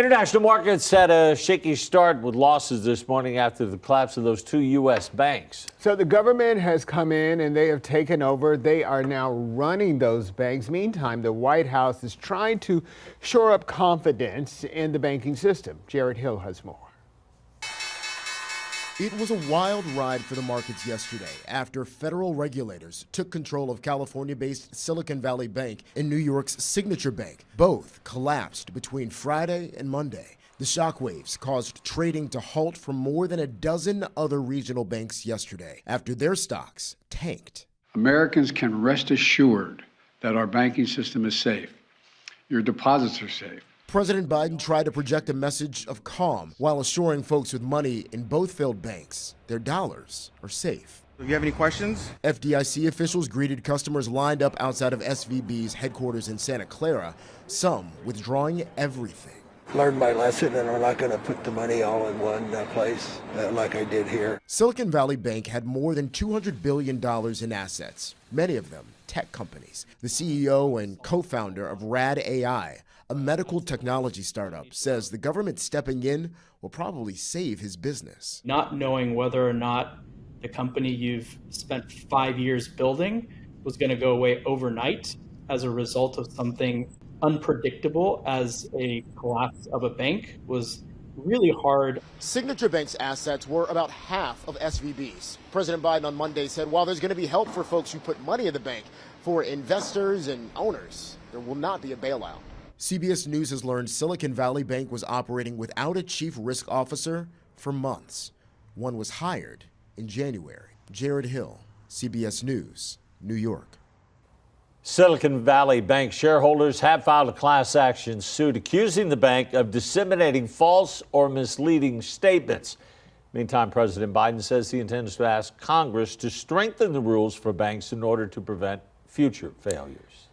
International markets had a shaky start with losses this morning after the collapse of those two U.S. banks. So the government has come in and they have taken over. They are now running those banks. Meantime, the White House is trying to shore up confidence in the banking system. Jared Hill has more. It was a wild ride for the markets yesterday after federal regulators took control of California-based Silicon Valley Bank and New York's Signature Bank. Both collapsed between Friday and Monday. The shockwaves caused trading to halt for more than a dozen other regional banks yesterday after their stocks tanked. Americans can rest assured that our banking system is safe. Your deposits are safe. President Biden tried to project a message of calm while assuring folks with money in both failed banks their dollars are safe. Do you have any questions? FDIC officials greeted customers lined up outside of SVB's headquarters in Santa Clara, some withdrawing everything. Learned my lesson, and I'm not going to put the money all in one place like I did here. Silicon Valley Bank had more than $200 billion in assets, many of them tech companies. The CEO and co-founder of Rad AI, a medical technology startup, says the government stepping in will probably save his business. Not knowing whether or not the company you've spent 5 years building was going to go away overnight as a result of something unpredictable as a collapse of a bank was really hard. Signature Bank's assets were about half of SVB's. President Biden on Monday said while there's going to be help for folks who put money in the bank, for investors and owners, there will not be a bailout. CBS News has learned Silicon Valley Bank was operating without a chief risk officer for months. One was hired in January. Jared Hill, CBS News, New York. Silicon Valley Bank shareholders have filed a class action suit accusing the bank of disseminating false or misleading statements. Meantime, President Biden says he intends to ask Congress to strengthen the rules for banks in order to prevent future failures.